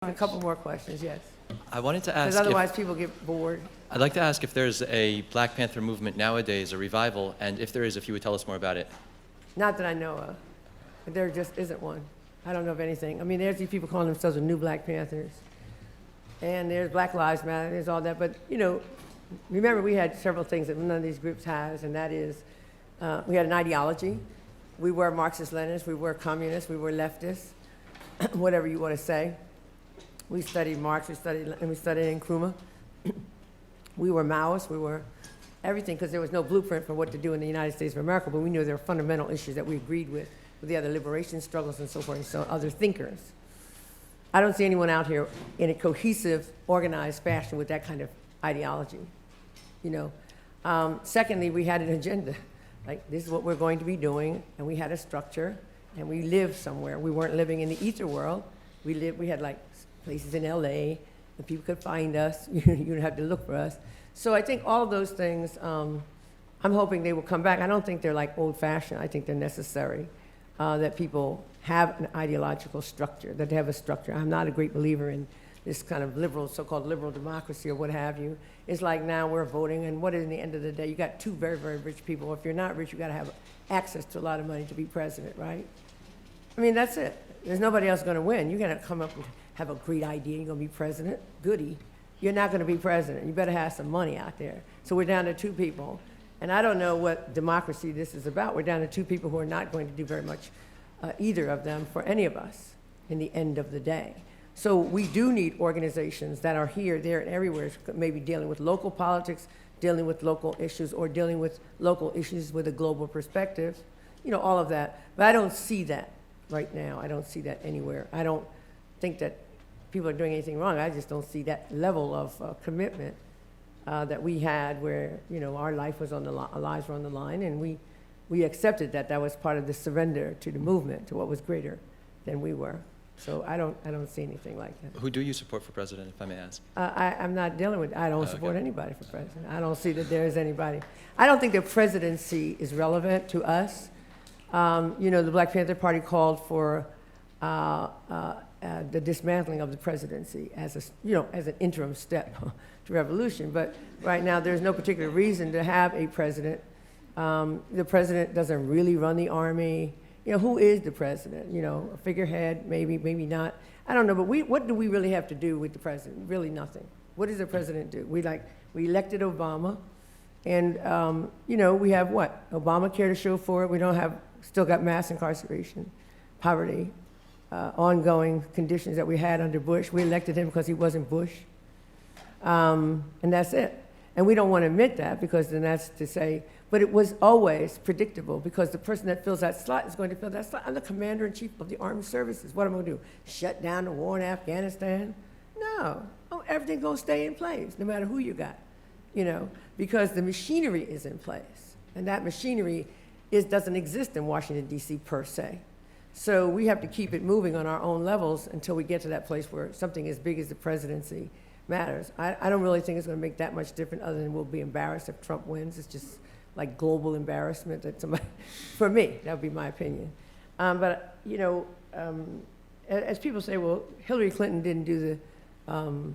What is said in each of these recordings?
A couple more questions, yes. I wanted to Because ask otherwise people get bored. I'd like to ask if there's a Black Panther movement nowadays, a revival, and if there is, if you would tell us more about it. Not that I know of. But there just isn't one. I don't know of anything. I mean, there's these people calling themselves the new Black Panthers. And there's Black Lives Matter, there's all that. But, you know, remember we had several things that none of these groups has, and that is we had an ideology. We were Marxist-Leninists, we were communists, we were leftists, whatever you want to say. We studied Marx, we studied Nkrumah. We were Maoists, we were everything, because there was no blueprint for what to do in the United States of America, but we knew there were fundamental issues that we agreed with the other liberation struggles and so forth, and so other thinkers. I don't see anyone out here in a cohesive, organized fashion with that kind of ideology, you know. Secondly, we had an agenda. Like, this is what we're going to be doing, and we had a structure, and we lived somewhere. We weren't living in the ether world. We had like places in LA, and people could find us. You didn't have to look for us. So I think all of those things, I'm hoping they will come back. I don't think they're like old-fashioned. I think they're necessary, that people have an ideological structure, that they have a structure. I'm not a great believer in this kind of liberal, so-called liberal democracy or what have you. It's like now we're voting, and what is in the end of the day? You got two very, very rich people. If you're not rich, you got to have access to a lot of money to be president, right? I mean, that's it. There's nobody else going to win. You're going to come up and have a great idea. You're going to be president. Goody. You're not going to be president. You better have some money out there. So we're down to two people. And I don't know what democracy this is about. We're down to two people who are not going to do very much, either of them, for any of us in the end of the day. So we do need organizations that are here, there, and everywhere, maybe dealing with local politics, dealing with local issues, or dealing with local issues with a global perspective, you know, all of that. But I don't see that right now. I don't see that anywhere. I don't think that people are doing anything wrong. I just don't see that level of commitment that we had where, you know, our life was on the our lives were on the line, and we accepted that that was part of the surrender to the movement, to what was greater than we were. So I don't see anything like that. Who do you support for president, if I may ask? I'm not dealing with, I don't support anybody for president. I don't see that there is anybody. I don't think the presidency is relevant to us. You know, the Black Panther Party called for the dismantling of the presidency as a, you know, as an interim step to revolution. But right now, there's no particular reason to have a president. The president doesn't really run the army. You know, who is the president? You know, a figurehead, maybe, maybe not. I don't know, but what do we really have to do with the president? Really nothing. What does the president do? We elected Obama, and, you know, we have what? Obamacare to show for it. We don't have, still got mass incarceration, poverty, ongoing conditions that we had under Bush. We elected him because he wasn't Bush, and that's it. And we don't want to admit that, because then that's to say, but it was always predictable, because the person that fills that slot is going to fill that slot. I'm the commander-in-chief of the armed services. What am I going to do? Shut down the war in Afghanistan? No. Oh, everything's going to stay in place, no matter who you got, you know, because the machinery is in place. And that machinery doesn't exist in Washington, D.C. per se. So we have to keep it moving on our own levels until we get to that place where something as big as the presidency matters. I don't really think it's going to make that much difference, other than we'll be embarrassed if Trump wins. It's just like global embarrassment that somebody, for me, that would be my opinion. But, you know, as people say, well, Hillary Clinton didn't do the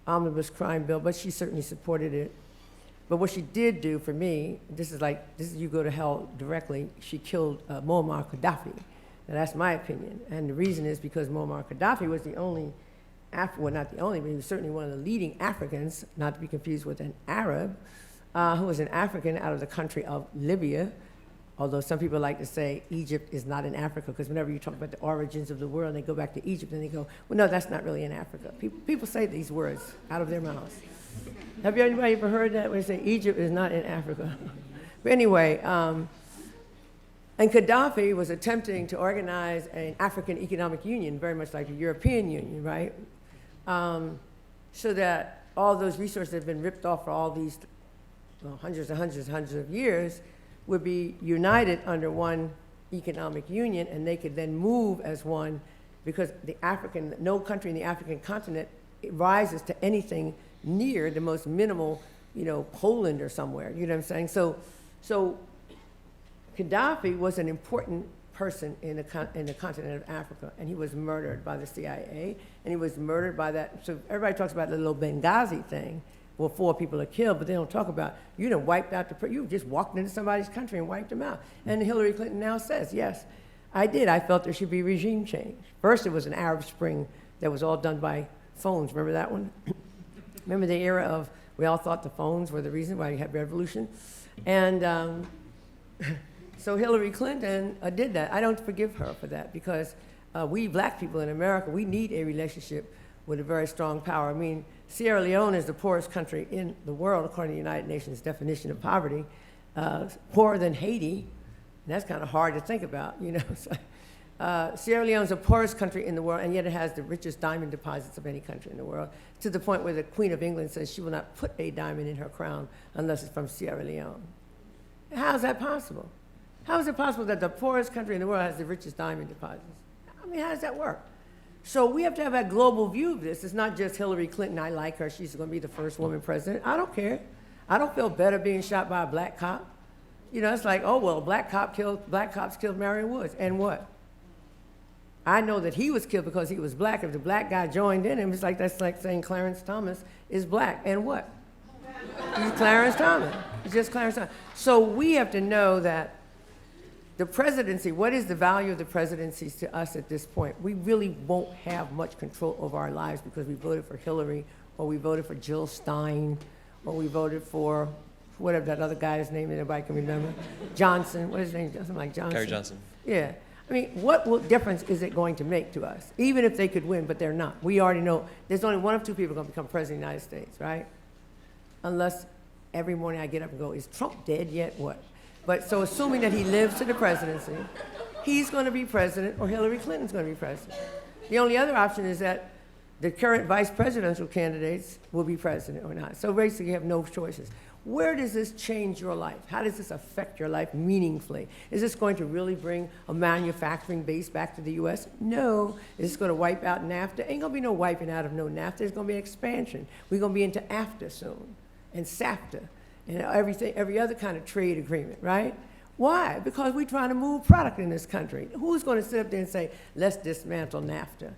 omnibus crime bill, but she certainly supported it. But what she did do for me, this is you go to hell directly, she killed Muammar Gaddafi. Now that's my opinion. And the reason is because Muammar Gaddafi was the only, well, not the only, but he was certainly one of the leading Africans, not to be confused with an Arab, who was an African out of the country of Libya, although some people like to say Egypt is not in Africa, because whenever you talk about the origins of the world, and they go back to Egypt, and they go, well, no, that's not really in Africa. People say these words out of their mouths. Have anybody ever heard that, when they say Egypt is not in Africa? But anyway, and Gaddafi was attempting to organize an African economic union, very much like the European Union, right? So that all those resources that have been ripped off for all these hundreds and hundreds and hundreds of years would be united under one economic union, and they could then move as one, because no country in the African continent rises to anything near the most minimal, you know, Poland or somewhere, you know what I'm saying? So Gaddafi was an important person in the continent of Africa, and he was murdered by the CIA, and he was murdered by that. So everybody talks about the little Benghazi thing. Well, 4 people are killed, but they don't talk about, you done wiped out you just walked into somebody's country and wiped them out. And Hillary Clinton now says, yes, I did. I felt there should be regime change. First, it was an Arab Spring that was all done by phones. Remember that one? Remember the era of, we all thought the phones were the reason why you had revolution? And so Hillary Clinton did that. I don't forgive her for that, because we black people in America, we need a relationship with a very strong power. I mean, Sierra Leone is the poorest country in the world, according to the United Nations definition of poverty, poorer than Haiti. And that's kind of hard to think about, you know. So, Sierra Leone is the poorest country in the world, and yet it has the richest diamond deposits of any country in the world, to the point where the Queen of England says she will not put a diamond in her crown unless it's from Sierra Leone. How is that possible? How is it possible that the poorest country in the world has the richest diamond deposits? I mean, how does that work? So we have to have a global view of this. It's not just Hillary Clinton, I like her, she's going to be the first woman president. I don't care. I don't feel better being shot by a black cop. You know, it's like, oh, well, black cops killed Marion Woods, and what? I know that he was killed because he was black. If the black guy joined in him, it's like, that's like saying Clarence Thomas is black, and what? He's Clarence Thomas. He's just Clarence Thomas. So we have to know that the presidency, what is the value of the presidency to us at this point? We really won't have much control over our lives because we voted for Hillary, or we voted for Jill Stein, or we voted for whatever that other guy's name that everybody can remember. Johnson, what is his name? Something like Johnson. Gary Johnson. Yeah. I mean, what difference is it going to make to us? Even if they could win, but they're not. We already know there's only 1 of 2 people going to become president of the United States, right? Unless every morning I get up and go, is Trump dead yet? What? But so assuming that he lives to the presidency, he's going to be president or Hillary Clinton's going to be president. The only other option is that the current vice presidential candidates will be president or not. So basically you have no choices. Where does this change your life? How does this affect your life meaningfully? Is this going to really bring a manufacturing base back to the U.S.? No. Is this going to wipe out NAFTA? Ain't going to be no wiping out of no NAFTA. There's going to be an expansion. We're going to be into AFTA soon, and SAFTA, and every other kind of trade agreement, right? Why? Because we're trying to move product in this country. Who's going to sit up there and say, let's dismantle NAFTA?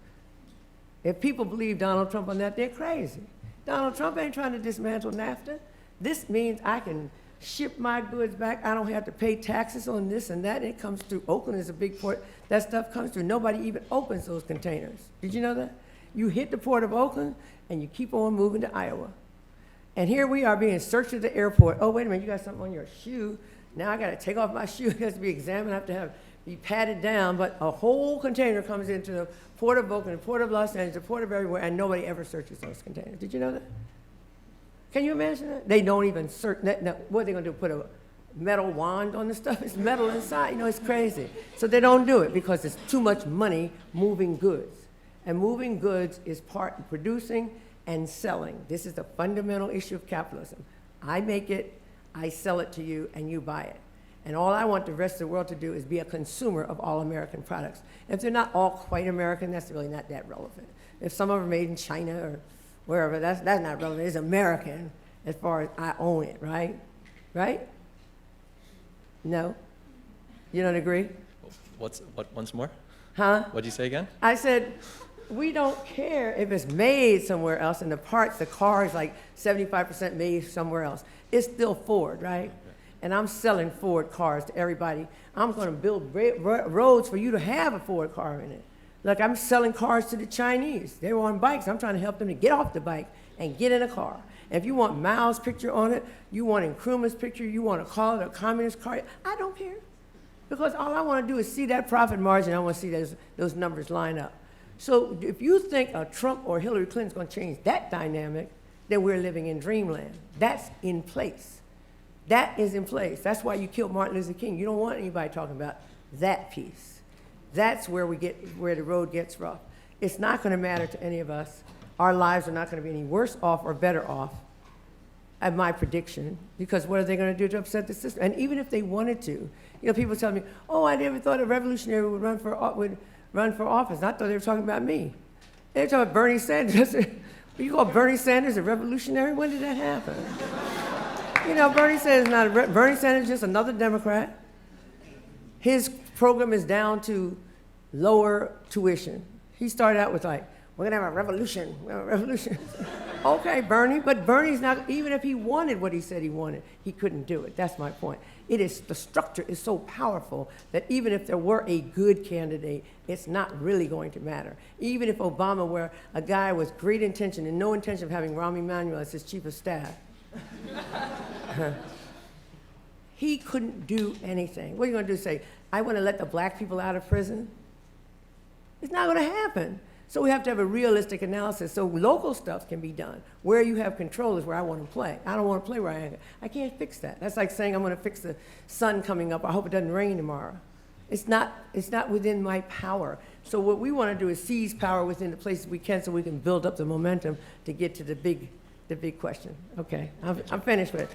If people believe Donald Trump on that, they're crazy. Donald Trump ain't trying to dismantle NAFTA. This means I can ship my goods back. I don't have to pay taxes on this and that. It comes through. Oakland is a big port. That stuff comes through. Nobody even opens those containers. Did you know that? You hit the port of Oakland, and you keep on moving to Iowa. And here we are being searched at the airport. Oh, wait a minute, you got something on your shoe. Now I got to take off my shoe. It has to be examined. I have to be patted down. But a whole container comes into the port of Oakland, the port of Los Angeles, the port of everywhere, and nobody ever searches those containers. Did you know that? Can you imagine that? They don't even search. Now, what are they going to do, put a metal wand on the stuff? It's metal inside. You know, it's crazy. So they don't do it because it's too much money moving goods. And moving goods is part of producing and selling. This is the fundamental issue of capitalism. I make it, I sell it to you, and you buy it. And all I want the rest of the world to do is be a consumer of all American products. If they're not all quite American, that's really not that relevant. If some of them are made in China or wherever, that's not relevant. It's American as far as I own it, right? Right? No? You don't agree? What, once more? Huh? What'd you say again? I said, we don't care if it's made somewhere else, and the parts, the car is like 75% made somewhere else. It's still Ford, right? And I'm selling Ford cars to everybody. I'm going to build roads for you to have a Ford car in it. Look, I'm selling cars to the Chinese. They were on bikes. I'm trying to help them to get off the bike and get in a car. And if you want Mao's picture on it, you want Nkrumah's picture, you want to call it a communist car, I don't care. Because all I want to do is see that profit margin. I want to see those numbers line up. So if you think a Trump or Hillary Clinton is going to change that dynamic, then we're living in dreamland. That's in place. That is in place. That's why you killed Martin Luther King. You don't want anybody talking about that piece. That's where where the road gets rough. It's not going to matter to any of us. Our lives are not going to be any worse off or better off, at my prediction, because what are they going to do to upset the system? And even if they wanted to, you know, people tell me, oh, I never thought a revolutionary would run for office. I thought they were talking about me. They were talking about Bernie Sanders. You call Bernie Sanders a revolutionary? When did that happen? You know, Bernie Sanders is just another Democrat. His program is down to lower tuition. He started out with like, we're gonna have a revolution, we're gonna have a revolution. Okay, Bernie, but Bernie's not, even if he wanted what he said he wanted, he couldn't do it. That's my point. The structure is so powerful that even if there were a good candidate, it's not really going to matter. Even if Obama were a guy with great intention and no intention of having Rahm Emanuel as his chief of staff, he couldn't do anything. What are you gonna do, say, I wanna let the black people out of prison? It's not gonna happen. So we have to have a realistic analysis. So local stuff can be done. Where you have control is where I want to play. I don't want to play where I am. I can't fix that. That's like saying I'm going to fix the sun coming up. I hope it doesn't rain tomorrow. It's not within my power. So what we want to do is seize power within the places we can so we can build up the momentum to get to the big question. Okay, I'm finished with it.